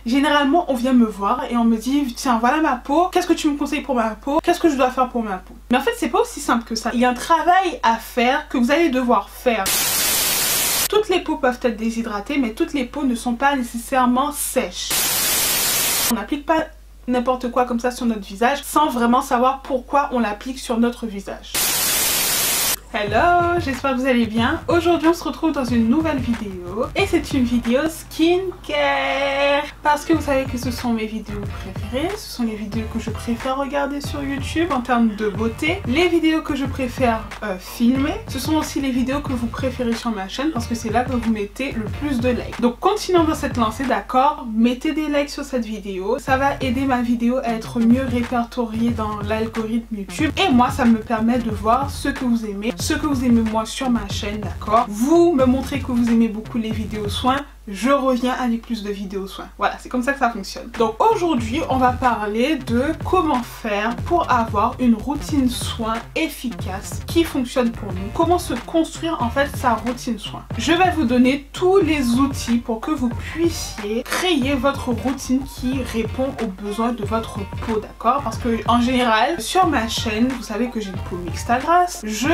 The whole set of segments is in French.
Généralement, on vient me voir et on me dit tiens, voilà ma peau, qu'est-ce que tu me conseilles pour ma peau? Qu'est-ce que je dois faire pour ma peau? Mais en fait, c'est pas aussi simple que ça. Il y a un travail à faire que vous allez devoir faire. Toutes les peaux peuvent être déshydratées, mais toutes les peaux ne sont pas nécessairement sèches. On n'applique pas n'importe quoi comme ça sur notre visage sans vraiment savoir pourquoi on l'applique sur notre visage. Hello, j'espère que vous allez bien. Aujourd'hui on se retrouve dans une nouvelle vidéo et c'est une vidéo skincare parce que vous savez que ce sont mes vidéos préférées, ce sont les vidéos que je préfère regarder sur YouTube en termes de beauté, les vidéos que je préfère filmer, ce sont aussi les vidéos que vous préférez sur ma chaîne parce que c'est là que vous mettez le plus de likes. Donc continuons dans cette lancée, d'accord? Mettez des likes sur cette vidéo, ça va aider ma vidéo à être mieux répertoriée dans l'algorithme YouTube et moi ça me permet de voir ce que vous aimez, ce que vous aimez moi sur ma chaîne, d'accord? Vous me montrez que vous aimez beaucoup les vidéos soins, je reviens avec plus de vidéos soins. Voilà, c'est comme ça que ça fonctionne. Donc aujourd'hui, on va parler de comment faire pour avoir une routine soin efficace qui fonctionne pour nous. Comment se construire en fait sa routine soin. Je vais vous donner tous les outils pour que vous puissiez créer votre routine qui répond aux besoins de votre peau, d'accord? Parce que en général, sur ma chaîne, vous savez que j'ai une peau mixte à grasse. Je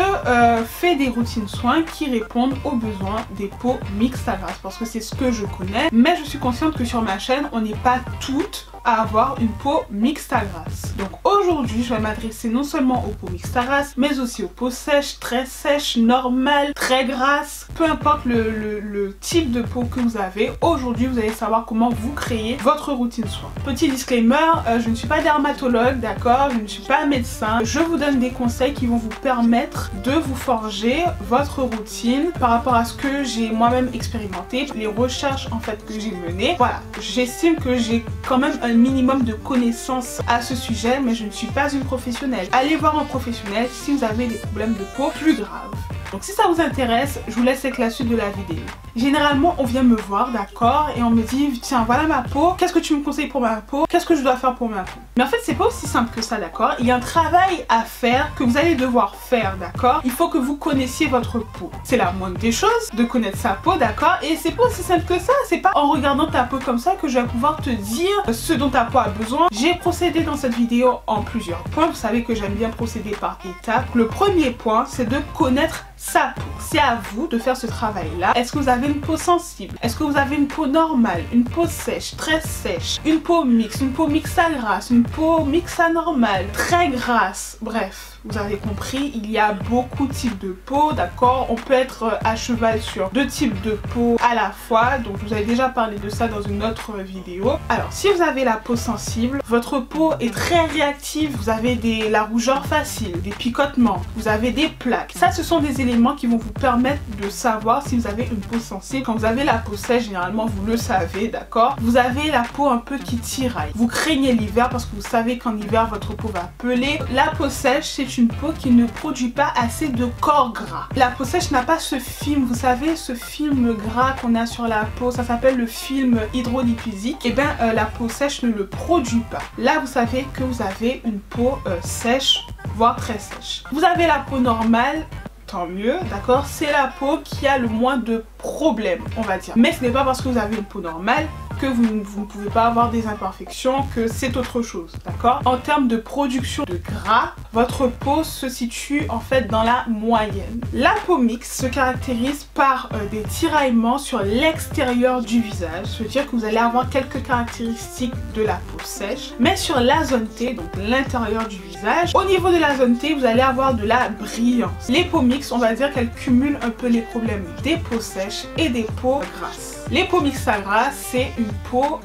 fais des routines soins qui répondent aux besoins des peaux mixtes à grasse parce que c'est ce que je connais, mais je suis consciente que sur ma chaîne on n'est pas toutes à avoir une peau mixte à grasse. Donc aujourd'hui je vais m'adresser non seulement aux peaux mixtes à grasse mais aussi aux peaux sèches, très sèches, normales, très grasses, peu importe le type de peau que vous avez. Aujourd'hui vous allez savoir comment vous créer votre routine soin. Petit disclaimer, je ne suis pas dermatologue, d'accord, je ne suis pas médecin, je vous donne des conseils qui vont vous permettre de vous forger votre routine par rapport à ce que j'ai moi-même expérimenté, les recherches en fait que j'ai menées. Voilà, j'estime que j'ai quand même un minimum de connaissances à ce sujet, mais je ne suis pas une professionnelle. Allez voir un professionnel si vous avez des problèmes de peau plus graves. Donc si ça vous intéresse, je vous laisse avec la suite de la vidéo. Généralement, on vient me voir, d'accord, et on me dit tiens, voilà ma peau, qu'est-ce que tu me conseilles pour ma peau? Qu'est-ce que je dois faire pour ma peau? Mais en fait, c'est pas aussi simple que ça, d'accord? Il y a un travail à faire que vous allez devoir faire, d'accord? Il faut que vous connaissiez votre peau. C'est la moindre des choses de connaître sa peau, d'accord? Et c'est pas aussi simple que ça, c'est pas en regardant ta peau comme ça que je vais pouvoir te dire ce dont ta peau a besoin. J'ai procédé dans cette vidéo en plusieurs points. Vous savez que j'aime bien procéder par étapes. Le premier point, c'est de connaître sa peau. C'est à vous de faire ce travail-là. Est-ce que vous avez une peau sensible? Est-ce que vous avez une peau normale? Une peau sèche, très sèche? Une peau mixte? Une peau mixte à grasse? Une peau mixte à normale? Très grasse? Bref, vous avez compris, il y a beaucoup de types de peau, d'accord? On peut être à cheval sur deux types de peau à la fois. Donc je vous avais déjà parlé de ça dans une autre vidéo. Alors si vous avez la peau sensible, votre peau est très réactive, vous avez la rougeur facile, des picotements, vous avez des plaques. Ça, ce sont des éléments qui vont vous permettre de savoir si vous avez une peau sensible. Quand vous avez la peau sèche, généralement vous le savez, d'accord? Vous avez la peau un peu qui tiraille. Vous craignez l'hiver parce que vous savez qu'en hiver votre peau va peler. La peau sèche, c'est une peau qui ne produit pas assez de corps gras. La peau sèche n'a pas ce film, vous savez, ce film gras qu'on a sur la peau, ça s'appelle le film hydrolipidique. Et bien la peau sèche ne le produit pas. Là vous savez que vous avez une peau sèche, voire très sèche. Vous avez la peau normale, tant mieux, d'accord? C'est la peau qui a le moins de problèmes, on va dire. Mais ce n'est pas parce que vous avez une peau normale que vous ne pouvez pas avoir des imperfections, que c'est autre chose, d'accord? En termes de production de gras, votre peau se situe en fait dans la moyenne. La peau mixte se caractérise par des tiraillements sur l'extérieur du visage, c'est-à-dire que vous allez avoir quelques caractéristiques de la peau sèche, mais sur la zone T, donc l'intérieur du visage, au niveau de la zone T, vous allez avoir de la brillance. Les peaux mixtes, on va dire qu'elles cumulent un peu les problèmes des peaux sèches et des peaux grasses. Les peaux mixtes à grasse, c'est une peau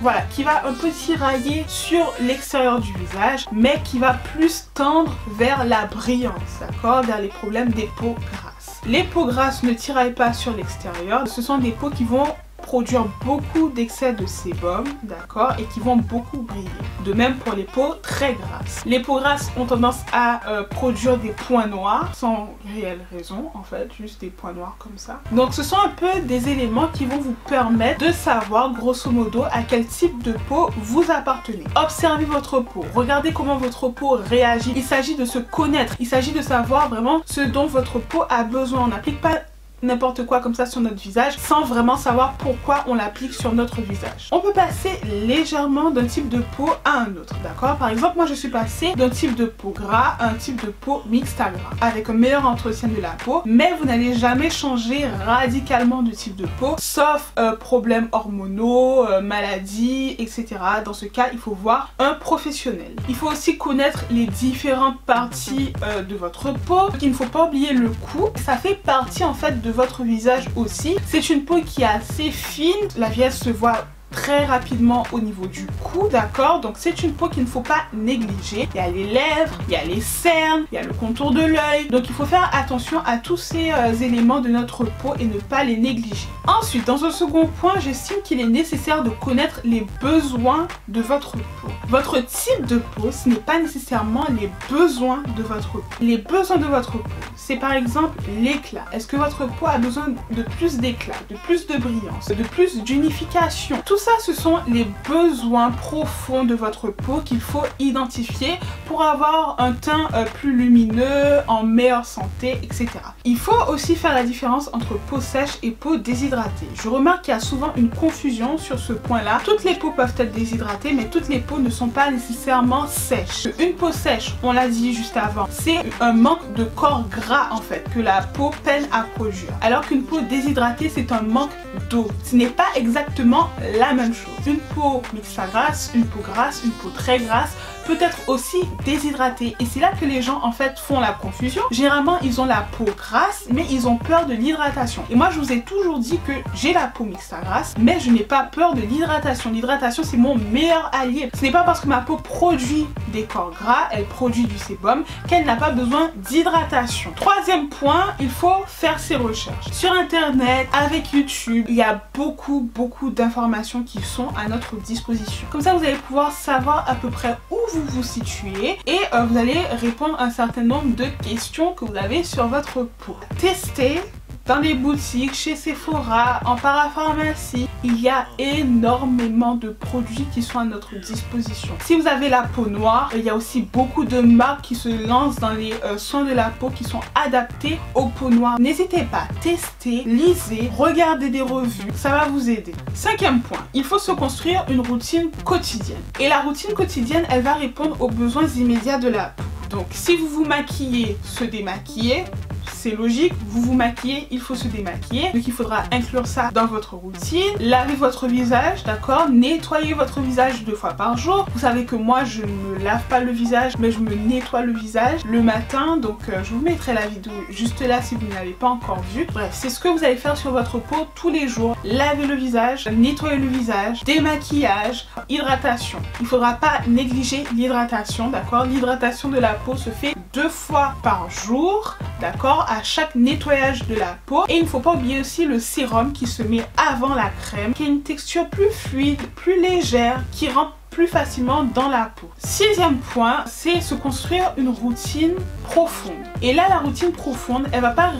voilà, qui va un peu tirailler sur l'extérieur du visage, mais qui va plus tendre vers la brillance, d'accord? Vers les problèmes des peaux grasses. Les peaux grasses ne tiraillent pas sur l'extérieur, ce sont des peaux qui vont produire beaucoup d'excès de sébum, d'accord, et qui vont beaucoup briller. De même pour les peaux très grasses. Les peaux grasses ont tendance à produire des points noirs sans réelle raison, en fait, juste des points noirs comme ça. Donc ce sont un peu des éléments qui vont vous permettre de savoir grosso modo à quel type de peau vous appartenez. Observez votre peau, regardez comment votre peau réagit. Il s'agit de se connaître, il s'agit de savoir vraiment ce dont votre peau a besoin. On n'applique pas n'importe quoi comme ça sur notre visage sans vraiment savoir pourquoi on l'applique sur notre visage. On peut passer légèrement d'un type de peau à un autre, d'accord? Par exemple, moi je suis passée d'un type de peau gras à un type de peau mixte à gras, avec un meilleur entretien de la peau, mais vous n'allez jamais changer radicalement de type de peau, sauf problèmes hormonaux, maladies, etc. Dans ce cas, il faut voir un professionnel. Il faut aussi connaître les différentes parties de votre peau. Il ne faut pas oublier le cou. Ça fait partie en fait de votre visage aussi. C'est une peau qui est assez fine. La vieillesse se voit très rapidement au niveau du cou, d'accord? Donc c'est une peau qu'il ne faut pas négliger. Il y a les lèvres, il y a les cernes, il y a le contour de l'œil. Donc il faut faire attention à tous ces éléments de notre peau et ne pas les négliger. Ensuite, dans un second point, j'estime qu'il est nécessaire de connaître les besoins de votre peau. Votre type de peau, ce n'est pas nécessairement les besoins de votre peau. Les besoins de votre peau, c'est par exemple l'éclat. Est-ce que votre peau a besoin de plus d'éclat, de plus de brillance, de plus d'unification? Tout ça, ce sont les besoins profonds de votre peau qu'il faut identifier pour avoir un teint plus lumineux, en meilleure santé, etc. Il faut aussi faire la différence entre peau sèche et peau déshydratée. Je remarque qu'il y a souvent une confusion sur ce point-là. Toutes les peaux peuvent être déshydratées, mais toutes les peaux ne sont pas nécessairement sèches. Une peau sèche, on l'a dit juste avant, c'est un manque de corps gras en fait, que la peau peine à produire. Alors qu'une peau déshydratée, c'est un manque d'eau. Ce n'est pas exactement la même chose. Une peau mixte à grasse, une peau grasse, une peau très grasse peut être aussi déshydratée, et c'est là que les gens en fait font la confusion. Généralement ils ont la peau grasse mais ils ont peur de l'hydratation, et moi je vous ai toujours dit que j'ai la peau mixte à grasse mais je n'ai pas peur de l'hydratation. L'hydratation c'est mon meilleur allié. Ce n'est pas parce que ma peau produit des corps gras, elle produit du sébum, qu'elle n'a pas besoin d'hydratation. Troisième point, il faut faire ses recherches sur internet, avec YouTube. Il y a beaucoup d'informations qui sont à notre disposition. Comme ça vous allez pouvoir savoir à peu près où vous vous situez, et vous allez répondre à un certain nombre de questions que vous avez sur votre peau. Testez dans les boutiques, chez Sephora, en parapharmacie. Il y a énormément de produits qui sont à notre disposition. Si vous avez la peau noire, il y a aussi beaucoup de marques qui se lancent dans les soins de la peau qui sont adaptés aux peaux noires. N'hésitez pas, testez, lisez, regardez des revues, ça va vous aider. Cinquième point, il faut se construire une routine quotidienne. Et la routine quotidienne, elle va répondre aux besoins immédiats de la peau. Donc si vous vous maquillez, se démaquiller, c'est logique, vous vous maquillez, il faut se démaquiller. Donc il faudra inclure ça dans votre routine. Lavez votre visage, d'accord? Nettoyez votre visage 2 fois par jour. Vous savez que moi je ne me lave pas le visage, mais je me nettoie le visage le matin. Donc je vous mettrai la vidéo juste là si vous ne l'avez pas encore vue. Bref, c'est ce que vous allez faire sur votre peau tous les jours. Lavez le visage, nettoyez le visage, démaquillage, hydratation. Il ne faudra pas négliger l'hydratation, d'accord? L'hydratation de la peau se fait 2 fois par jour, d'accord? À chaque nettoyage de la peau. Et il ne faut pas oublier aussi le sérum qui se met avant la crème, qui a une texture plus fluide, plus légère, qui rentre plus facilement dans la peau. Sixième point, c'est se construire une routine profonde. Et là, la routine profonde, elle va pas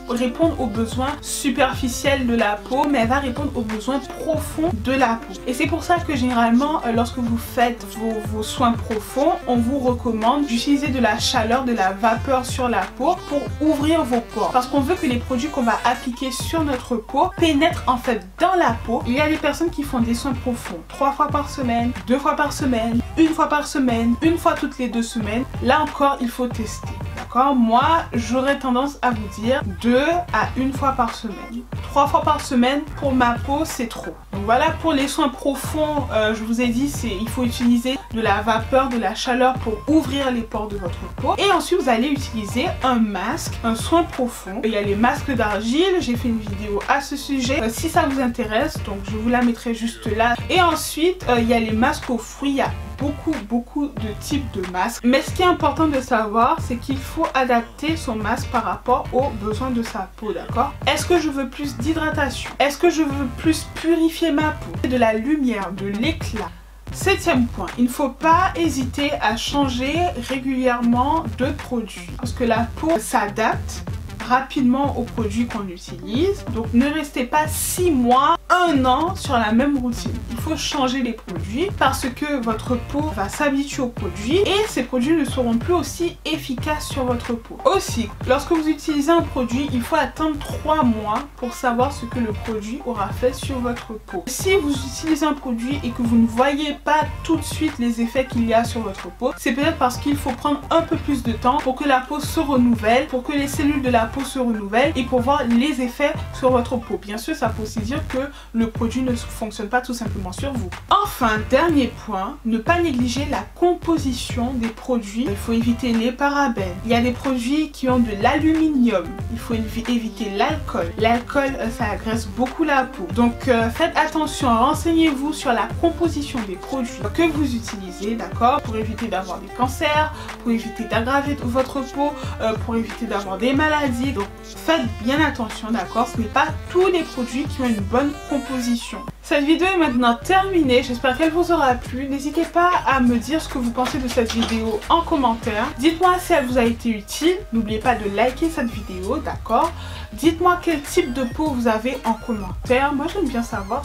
répondre aux besoins superficiels de la peau, mais elle va répondre aux besoins profonds de la peau. Et c'est pour ça que généralement, lorsque vous faites vos soins profonds, on vous recommande d'utiliser de la chaleur, de la vapeur sur la peau pour ouvrir vos pores. Parce qu'on veut que les produits qu'on va appliquer sur notre peau pénètrent en fait dans la peau. Il y a des personnes qui font des soins profonds 3 fois par semaine, 2 fois par semaine, 1 fois par semaine, 1 fois toutes les 2 semaines. Là encore, il faut tester. D'accord? Moi, j'aurais tendance à vous dire 2 à 1 fois par semaine. 3 fois par semaine, pour ma peau, c'est trop. Donc voilà, pour les soins profonds, je vous ai dit, il faut utiliser de la vapeur, de la chaleur pour ouvrir les pores de votre peau. Et ensuite, vous allez utiliser un masque, un soin profond. Il y a les masques d'argile, j'ai fait une vidéo à ce sujet. Si ça vous intéresse, donc je vous la mettrai juste là. Et ensuite, il y a les masques aux fruits. Il y a beaucoup de types de masques. Mais ce qui est important de savoir, c'est qu'il faut adapter son masque par rapport aux besoins de sa peau, d'accord? Est-ce que je veux plus d'hydratation? Est-ce que je veux plus purifier ma peau? De la lumière, de l'éclat? Septième point, il ne faut pas hésiter à changer régulièrement de produit parce que la peau s'adapte rapidement aux produits qu'on utilise. Donc ne restez pas 6 mois, 1 an sur la même routine. Il faut changer les produits parce que votre peau va s'habituer aux produits et ces produits ne seront plus aussi efficaces sur votre peau. Aussi, lorsque vous utilisez un produit, il faut attendre 3 mois pour savoir ce que le produit aura fait sur votre peau. Si vous utilisez un produit et que vous ne voyez pas tout de suite les effets qu'il y a sur votre peau, c'est peut-être parce qu'il faut prendre un peu plus de temps pour que la peau se renouvelle, pour que les cellules de la peau se renouvellent et pour voir les effets sur votre peau. Bien sûr, ça peut aussi dire que le produit ne fonctionne pas tout simplement sur vous. Enfin, dernier point, ne pas négliger la composition des produits. Il faut éviter les parabènes. Il y a des produits qui ont de l'aluminium. Il faut éviter l'alcool. L'alcool, ça agresse beaucoup la peau. Donc faites attention, renseignez-vous sur la composition des produits que vous utilisez, d'accord, pour éviter d'avoir des cancers, pour éviter d'aggraver votre peau, pour éviter d'avoir des maladies. Donc faites bien attention, d'accord, ce n'est pas tous les produits qui ont une bonne composition. Cette vidéo est maintenant terminée, j'espère qu'elle vous aura plu. N'hésitez pas à me dire ce que vous pensez de cette vidéo en commentaire. Dites-moi si elle vous a été utile, n'oubliez pas de liker cette vidéo, d'accord. Dites-moi quel type de peau vous avez en commentaire, moi j'aime bien savoir,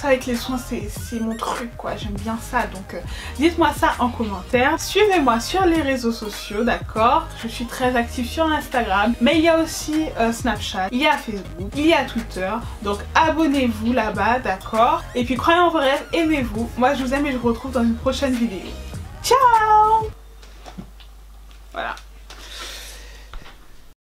avec les soins c'est mon truc quoi, j'aime bien ça, donc dites-moi ça en commentaire. Suivez-moi sur les réseaux sociaux, d'accord, je suis très active sur Instagram, mais il y a aussi Snapchat, il y a Facebook, il y a Twitter, donc abonnez-vous là-bas, d'accord, et puis croyez en vos rêves, aimez-vous, moi je vous aime et je vous retrouve dans une prochaine vidéo. Ciao.